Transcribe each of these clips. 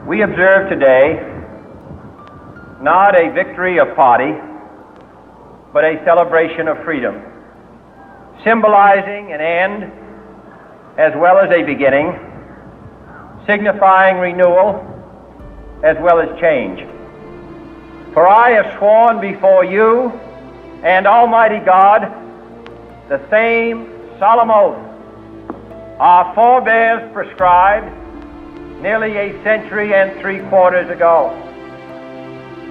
We observe today not a victory of party, but a celebration of freedom, symbolizing an end as well as a beginning, signifying renewal as well as change. For I have sworn before you and Almighty God the same solemn oath our forebears prescribed nearly a century and 3/4 ago.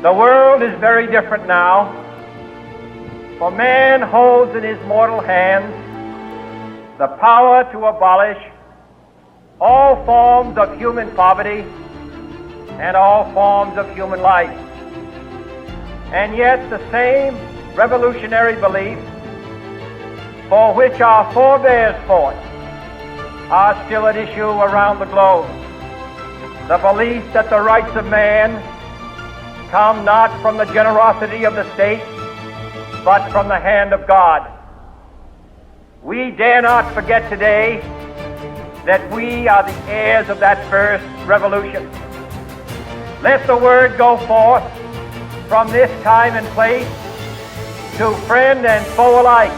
The world is very different now, for man holds in his mortal hands the power to abolish all forms of human poverty and all forms of human life. And yet the same revolutionary beliefs for which our forebears fought are still at issue around the globe. The belief that the rights of man come not from the generosity of the state, but from the hand of God. We dare not forget today that we are the heirs of that first revolution. Let the word go forth from this time and place to friend and foe alike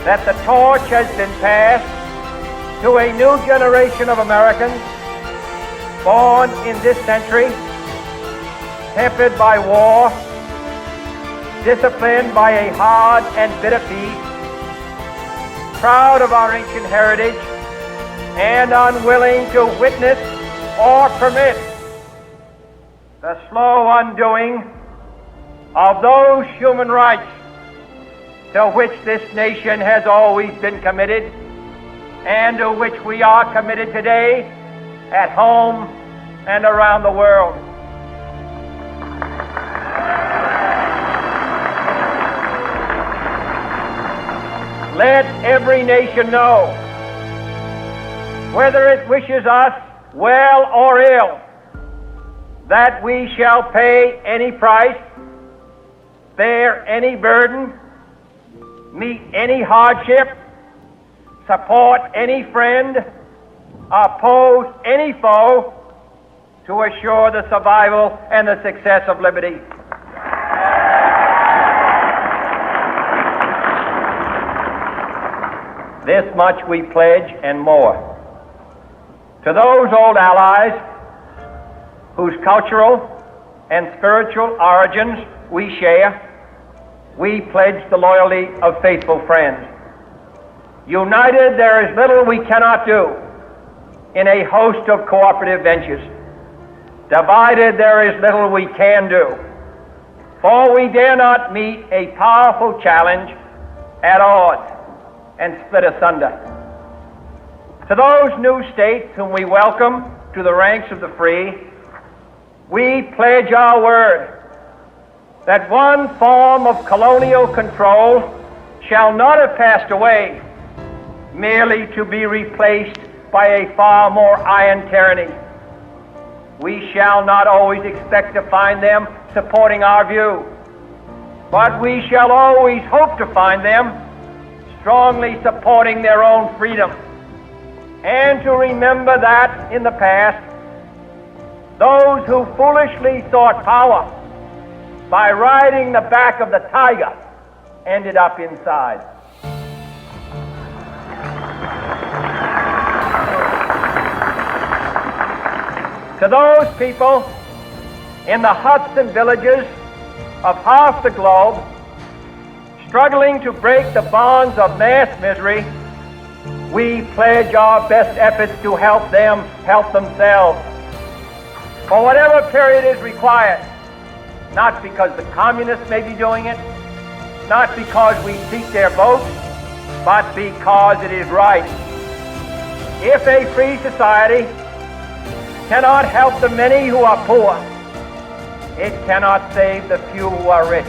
that the torch has been passed to a new generation of Americans born in this century, tempered by war, disciplined by a hard and bitter peace, proud of our ancient heritage, and unwilling to witness or permit the slow undoing of those human rights to which this nation has always been committed and to which we are committed today at home and around the world. Let every nation know, whether it wishes us well or ill, that we shall pay any price, bear any burden, meet any hardship, support any friend, oppose any foe to assure the survival and the success of liberty. This much we pledge and more. To those old allies whose cultural and spiritual origins we share, we pledge the loyalty of faithful friends. United, there is little we cannot do in a host of cooperative ventures. Divided, there is little we can do, for we dare not meet a powerful challenge at odds and split asunder. To those new states whom we welcome to the ranks of the free, we pledge our word that one form of colonial control shall not have passed away, merely to be replaced by a far more iron tyranny. We shall not always expect to find them supporting our view, but we shall always hope to find them strongly supporting their own freedom, and to remember that in the past, those who foolishly sought power by riding the back of the tiger ended up inside. To those people in the huts and villages of half the globe struggling to break the bonds of mass misery, we pledge our best efforts to help them help themselves for whatever period is required, not because the communists may be doing it, not because we seek their votes, but because it is right. If a free society cannot help the many who are poor, it cannot save the few who are rich.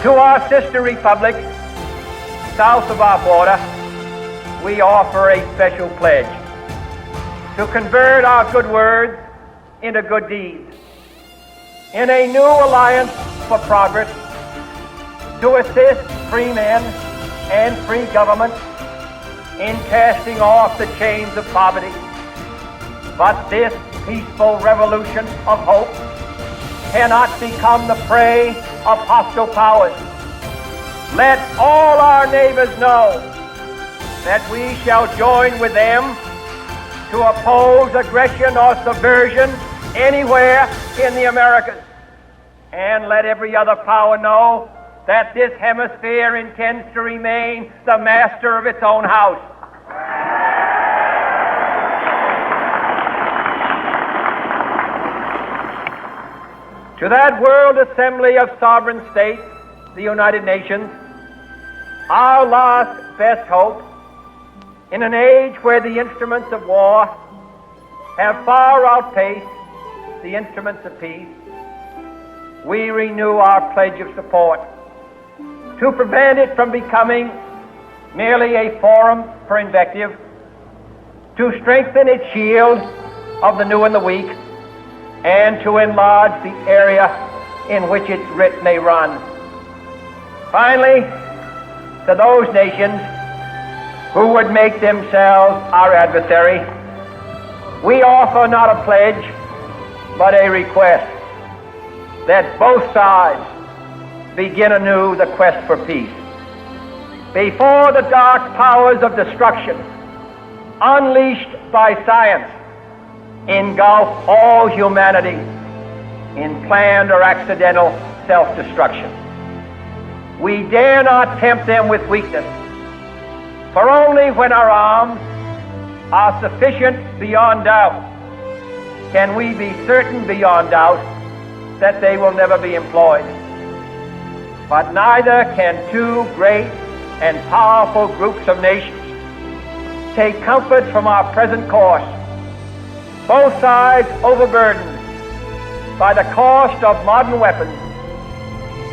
To our sister republics south of our border, we offer a special pledge to convert our good words into good deeds, in a new alliance for progress, to assist free men and free government, in casting off the chains of poverty. But this peaceful revolution of hope cannot become the prey of hostile powers. Let all our neighbors know that we shall join with them to oppose aggression or subversion anywhere in the Americas. And let every other power know that this hemisphere intends to remain the master of its own house. To that World Assembly of Sovereign States, the United Nations, our last best hope, in an age where the instruments of war have far outpaced the instruments of peace, we renew our pledge of support to prevent it from becoming merely a forum for invective, to strengthen its shield of the new and the weak, and to enlarge the area in which its writ may run. Finally, to those nations who would make themselves our adversary, we offer not a pledge, but a request that both sides begin anew the quest for peace. Before the dark powers of destruction, unleashed by science, engulf all humanity in planned or accidental self-destruction, we dare not tempt them with weakness, for only when our arms are sufficient beyond doubt can we be certain beyond doubt that they will never be employed. But neither can two great and powerful groups of nations take comfort from our present course, both sides overburdened by the cost of modern weapons,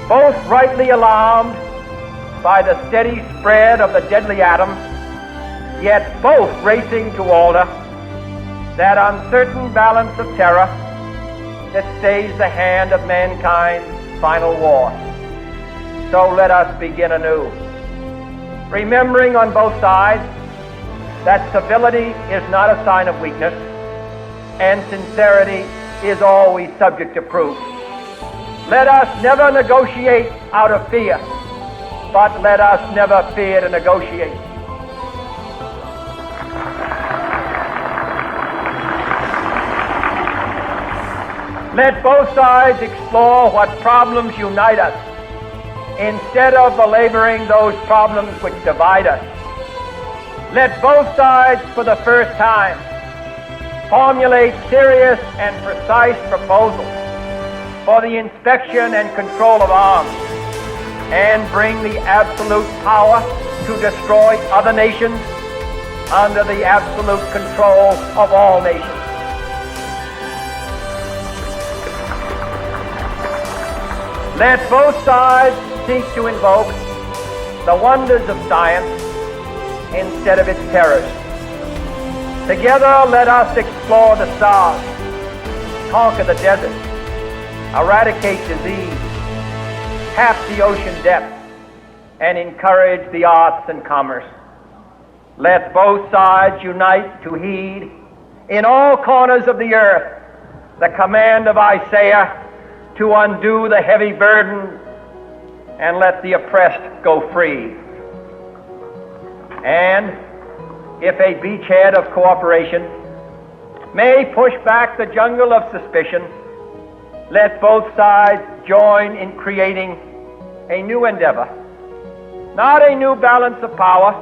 both rightly alarmed by the steady spread of the deadly atom, yet both racing to alter that uncertain balance of terror that stays the hand of mankind's final war. So let us begin anew, remembering on both sides that civility is not a sign of weakness, and sincerity is always subject to proof. Let us never negotiate out of fear, but let us never fear to negotiate. Let both sides explore what problems unite us, instead of belaboring those problems which divide us. Let both sides, for the first time, formulate serious and precise proposals for the inspection and control of arms, and bring the absolute power to destroy other nations under the absolute control of all nations. Let both sides seek to invoke the wonders of science instead of its terrors. Together, let us explore the stars, conquer the desert, eradicate disease, tap the ocean depths, and encourage the arts and commerce. Let both sides unite to heed in all corners of the earth the command of Isaiah to undo the heavy burden and let the oppressed go free. And if a beachhead of cooperation may push back the jungle of suspicion, let both sides join in creating a new endeavor, not a new balance of power,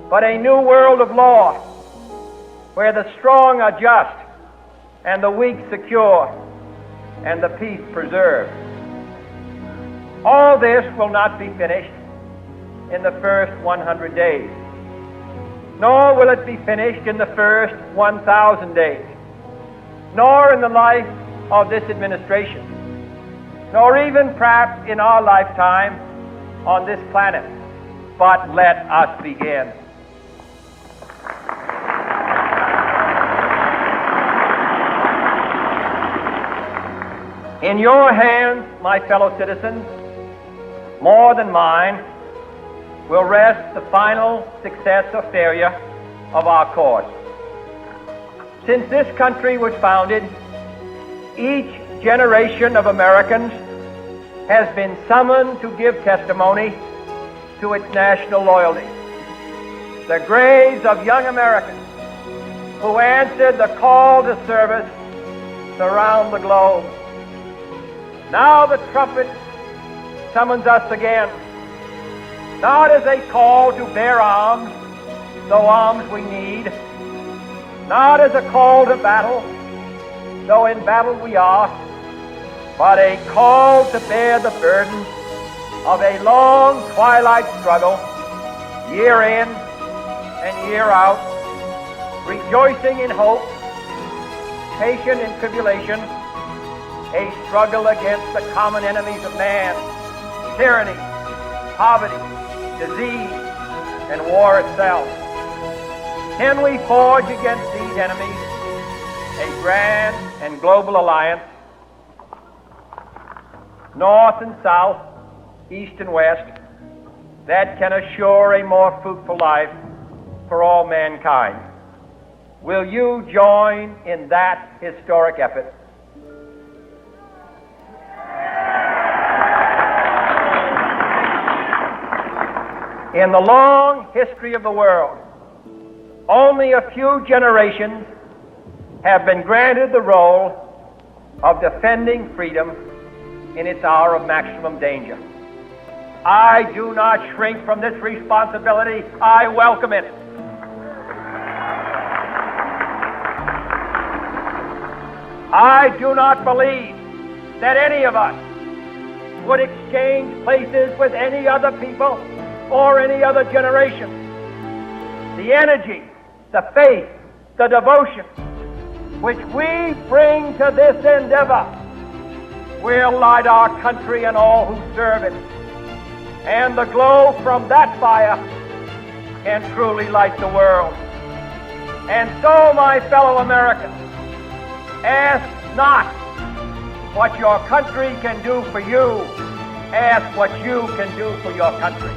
but a new world of law, where the strong are just and the weak secure, and the peace preserved. All this will not be finished in the first 100 days, nor will it be finished in the first 1,000 days, nor in the life of this administration, nor even perhaps in our lifetime on this planet. But let us begin. In your hands, my fellow citizens, more than mine, will rest the final success or failure of our course. Since this country was founded, each generation of Americans has been summoned to give testimony to its national loyalty. The graves of young Americans who answered the call to service surround the globe. Now the trumpet summons us again, not as a call to bear arms, though arms we need, not as a call to battle, though in battle we are, but a call to bear the burden of a long twilight struggle, year in and year out, rejoicing in hope, patient in tribulation, a struggle against the common enemies of man, tyranny, poverty, disease, and war itself. Can we forge against these enemies a grand and global alliance, north and south, east and west, that can assure a more fruitful life for all mankind? Will you join in that historic effort? In the long history of the world, only a few generations have been granted the role of defending freedom in its hour of maximum danger. I do not shrink from this responsibility. I welcome it. I do not believe that any of us would exchange places with any other people or any other generation. The energy, the faith, the devotion which we bring to this endeavor will light our country and all who serve it. And the glow from that fire can truly light the world. And so, my fellow Americans, ask not what your country can do for you. Ask what you can do for your country.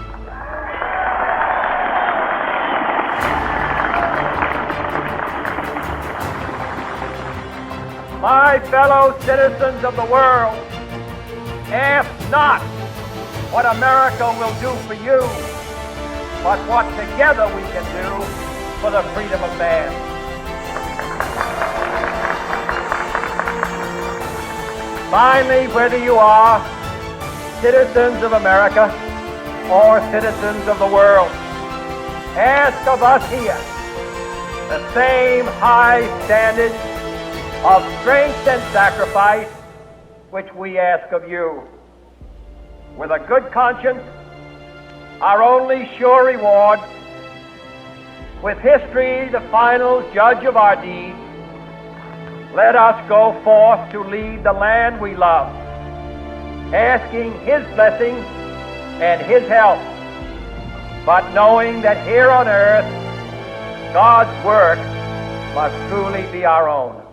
My fellow citizens of the world, ask not what America will do for you, but what together we can do for the freedom of man. Finally, whether you are citizens of America or citizens of the world, ask of us here the same high standard of strength and sacrifice which we ask of you. With a good conscience, our only sure reward, with history the final judge of our deeds, let us go forth to lead the land we love, asking His blessing and His help, but knowing that here on earth, God's work must truly be our own.